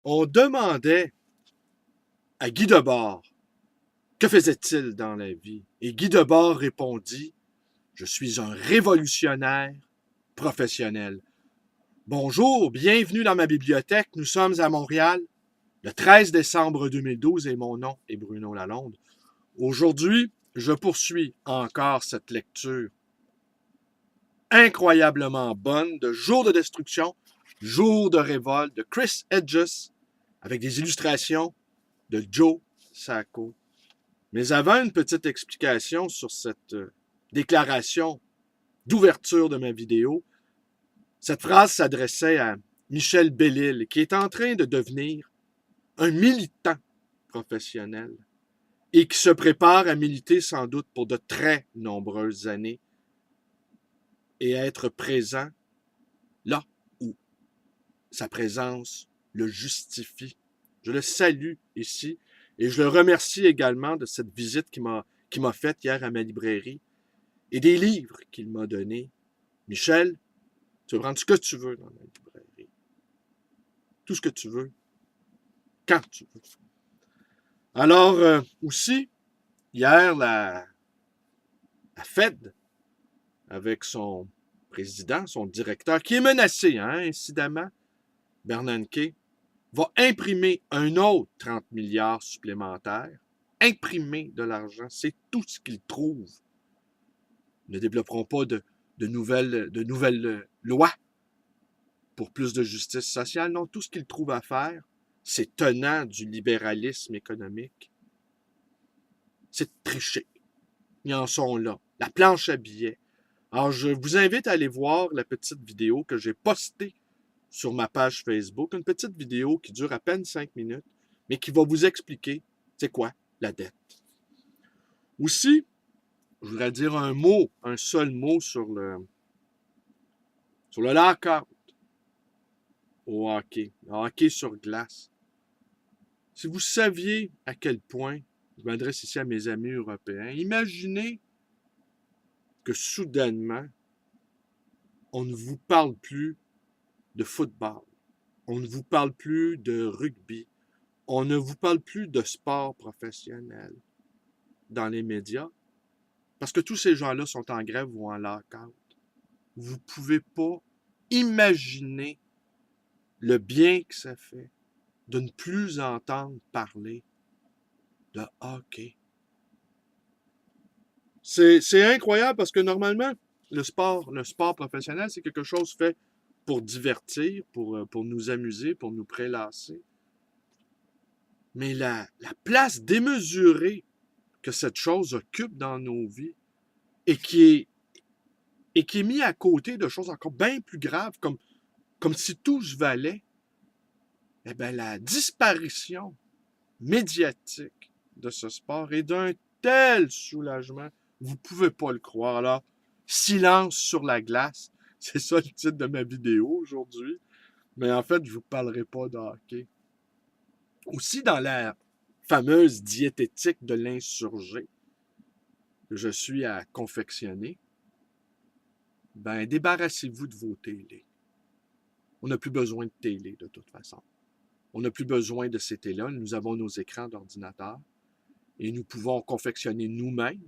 On demandait à Guy Debord que faisait-il dans la vie. Et Guy Debord répondit: je suis un révolutionnaire professionnel. Bonjour, bienvenue dans ma bibliothèque. Nous sommes à Montréal, le 13 décembre 2012 et mon nom est Bruno Lalonde. Aujourd'hui, je poursuis encore cette lecture incroyablement bonne de Jour de destruction, Jour de révolte de Chris Hedges avec des illustrations de Joe Sacco. Mais avant une petite explication sur cette déclaration d'ouverture de ma vidéo, cette phrase s'adressait à Michel Bellil, qui est en train de devenir un militant professionnel et qui se prépare à militer sans doute pour de très nombreuses années et à être présent là où sa présence le justifie. Je le salue ici et je le remercie également de cette visite qu'il m'a faite hier à ma librairie et des livres qu'il m'a donnés. Michel, tu peux prendre ce que tu veux dans ma librairie. Tout ce que tu veux, quand tu veux. Alors, aussi, hier, la Fed, avec son président, son directeur, qui est menacé, incidemment, Bernanke, va imprimer un autre 30 milliards supplémentaires. Imprimer de l'argent, c'est tout ce qu'ils trouvent. Ils ne développeront pas de nouvelles lois pour plus de justice sociale. Non, tout ce qu'ils trouvent à faire, c'est tenant du libéralisme économique. C'est tricher. Ils en sont là. La planche à billets. Alors, je vous invite à aller voir la petite vidéo que j'ai postée sur ma page Facebook. Une petite vidéo qui dure à peine 5 minutes, mais qui va vous expliquer c'est quoi la dette. Aussi, je voudrais dire un seul mot sur le lockout au hockey. Le hockey sur glace. Si vous saviez à quel point, je m'adresse ici à mes amis européens, imaginez que soudainement, on ne vous parle plus de football, on ne vous parle plus de rugby, on ne vous parle plus de sport professionnel dans les médias, parce que tous ces gens-là sont en grève ou en lockout. Vous ne pouvez pas imaginer le bien que ça fait de ne plus entendre parler de hockey. C'est incroyable parce que normalement, le sport professionnel, c'est quelque chose fait pour divertir, pour nous amuser, pour nous prélasser. Mais la place démesurée que cette chose occupe dans nos vies et qui est mis à côté de choses encore bien plus graves, comme si tout se valait, eh bien, la disparition médiatique de ce sport est d'un tel soulagement, vous ne pouvez pas le croire. Alors, silence sur la glace, c'est ça le titre de ma vidéo aujourd'hui. Mais en fait, je ne vous parlerai pas de hockey. Aussi, dans la fameuse diététique de l'insurgé que je suis à confectionner, ben, débarrassez-vous de vos télés. On n'a plus besoin de télé, de toute façon. On n'a plus besoin de ces télés-là. Nous avons nos écrans d'ordinateur et nous pouvons confectionner nous-mêmes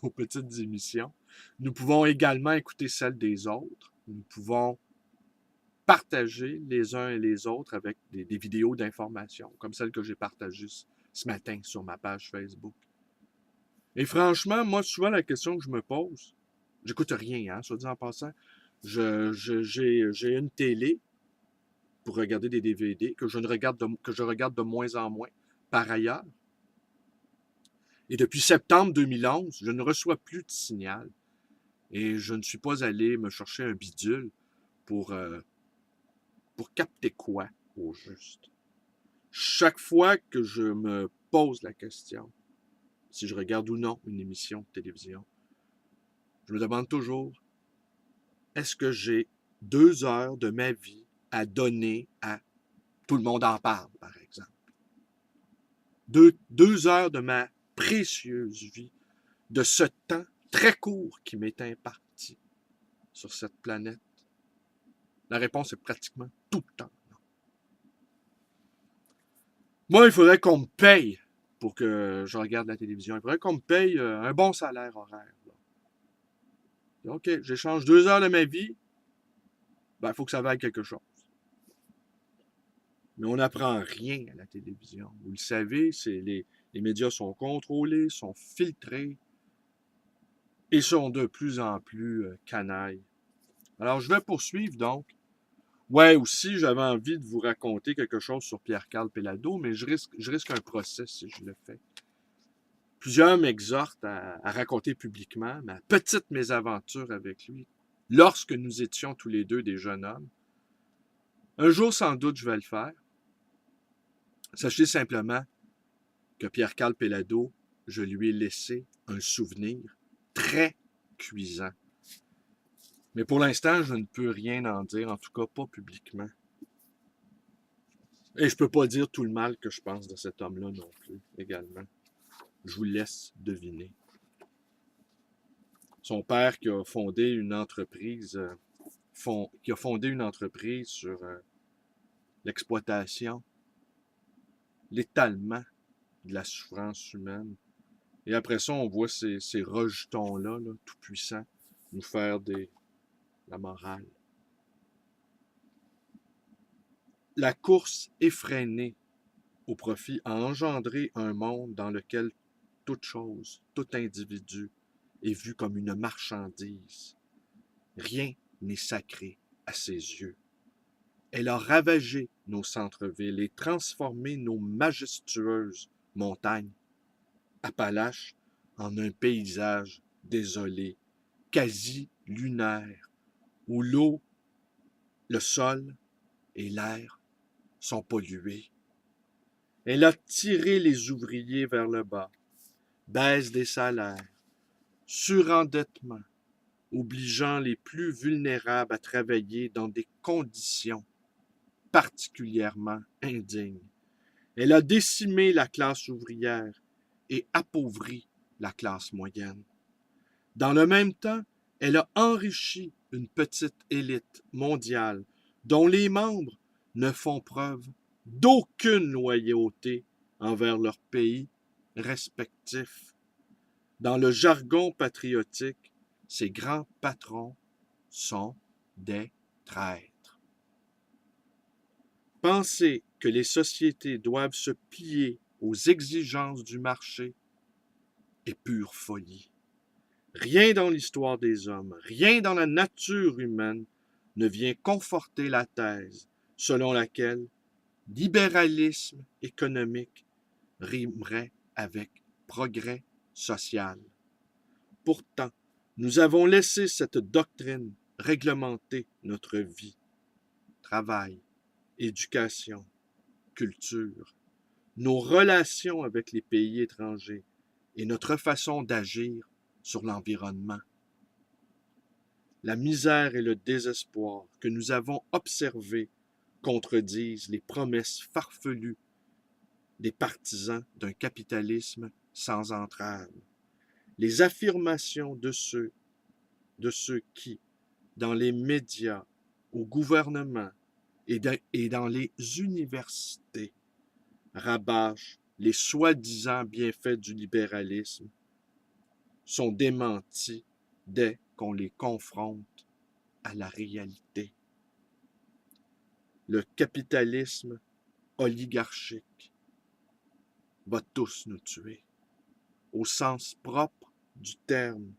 nos petites émissions. Nous pouvons également écouter celles des autres. Nous pouvons partager les uns et les autres avec des vidéos d'information, comme celle que j'ai partagée ce matin sur ma page Facebook. Et franchement, moi, souvent, la question que je me pose, j'écoute rien, soit dit en passant, j'ai une télé pour regarder des DVD que je regarde de moins en moins par ailleurs. Et depuis septembre 2011, je ne reçois plus de signal. Et je ne suis pas allé me chercher un bidule pour, pour capter quoi au juste. Chaque fois que je me pose la question, si je regarde ou non une émission de télévision, je me demande toujours, est-ce que j'ai 2 heures de ma vie à donner à Tout le monde en parle, par exemple? 2 heures de ma précieuse vie, de ce temps très court qui m'est imparti sur cette planète? La réponse est pratiquement tout le temps non. Moi, il faudrait qu'on me paye pour que je regarde la télévision. Il faudrait qu'on me paye un bon salaire horaire. Là. OK, j'échange 2 heures de ma vie, ben, il faut que ça vaille quelque chose. Mais on n'apprend rien à la télévision. Vous le savez, les médias sont contrôlés, sont filtrés et sont de plus en plus canailles. Alors, je vais poursuivre donc. Ouais, aussi, j'avais envie de vous raconter quelque chose sur Pierre-Carl Péladeau, mais je risque un procès si je le fais. Plusieurs m'exhortent à raconter publiquement ma petite mésaventure avec lui, lorsque nous étions tous les deux des jeunes hommes. Un jour, sans doute, je vais le faire. Sachez simplement que Pierre-Carl Péladeau, je lui ai laissé un souvenir très cuisant. Mais pour l'instant, je ne peux rien en dire, en tout cas pas publiquement. Et je peux pas dire tout le mal que je pense de cet homme-là non plus, également. Je vous laisse deviner. Son père qui a fondé une entreprise, sur l'exploitation, l'étalement de la souffrance humaine. Et après ça, on voit ces rejetons-là, là, tout puissants, nous faire la morale. La course effrénée au profit a engendré un monde dans lequel toute chose, tout individu est vu comme une marchandise. Rien n'est sacré à ses yeux. Elle a ravagé nos centres-villes et transformé nos majestueuses montagnes, Appalaches, en un paysage désolé, quasi lunaire, où l'eau, le sol et l'air sont pollués. Elle a tiré les ouvriers vers le bas, baisse des salaires, surendettement, obligeant les plus vulnérables à travailler dans des conditions particulièrement indignes. Elle a décimé la classe ouvrière et appauvri la classe moyenne. Dans le même temps, elle a enrichi une petite élite mondiale dont les membres ne font preuve d'aucune loyauté envers leur pays respectif. Dans le jargon patriotique, ces grands patrons sont des traîtres. Penser que les sociétés doivent se plier aux exigences du marché est pure folie. Rien dans l'histoire des hommes, rien dans la nature humaine ne vient conforter la thèse selon laquelle libéralisme économique rimerait avec progrès social. Pourtant, nous avons laissé cette doctrine réglementer notre vie, travail, éducation, culture, nos relations avec les pays étrangers et notre façon d'agir sur l'environnement. La misère et le désespoir que nous avons observés contredisent les promesses farfelues des partisans d'un capitalisme sans entrave. Les affirmations de ceux qui, dans les médias, au gouvernement et dans les universités, rabâchent les soi-disant bienfaits du libéralisme, sont démentis dès qu'on les confronte à la réalité. Le capitalisme oligarchique va tous nous tuer, au sens propre du terme,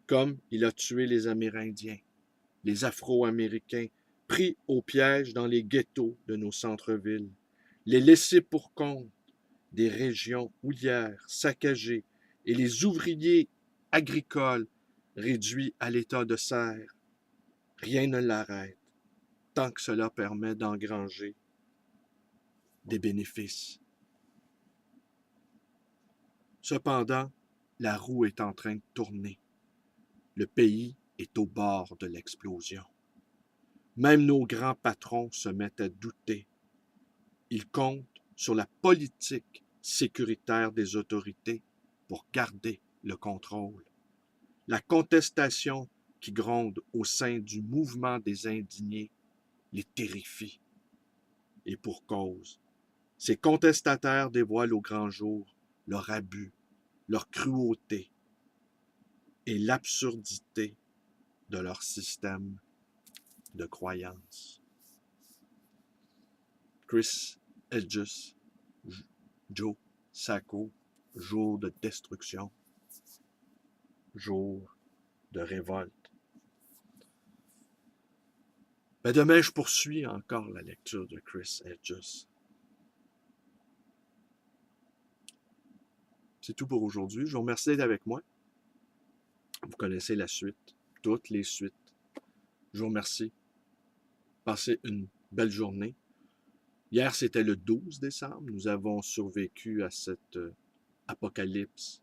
comme il a tué les Amérindiens, les Afro-Américains, pris au piège dans les ghettos de nos centres-villes, les laissés pour compte des régions houillères, saccagées, et les ouvriers agricoles réduits à l'état de serre. Rien ne l'arrête, tant que cela permet d'engranger des bénéfices. Cependant, la roue est en train de tourner. Le pays est au bord de l'explosion. Même nos grands patrons se mettent à douter. Ils comptent sur la politique sécuritaire des autorités pour garder le contrôle. La contestation qui gronde au sein du mouvement des indignés les terrifie. Et pour cause, Ces contestataires dévoilent au grand jour leur abus, leur cruauté et l'absurdité de leur système de croyances. Chris Hedges, Joe Sacco, jour de destruction, jour de révolte. Mais demain, je poursuis encore la lecture de Chris Hedges. C'est tout pour aujourd'hui. Je vous remercie d'être avec moi. Vous connaissez la suite, toutes les suites. Je vous remercie. Passez une belle journée. Hier, c'était le 12 décembre. Nous avons survécu à cette apocalypse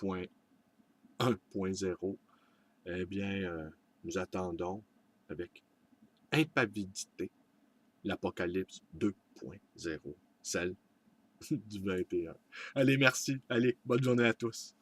1.0. Eh bien, nous attendons avec impavidité l'apocalypse 2.0, celle du 21. Allez, merci. Allez, bonne journée à tous.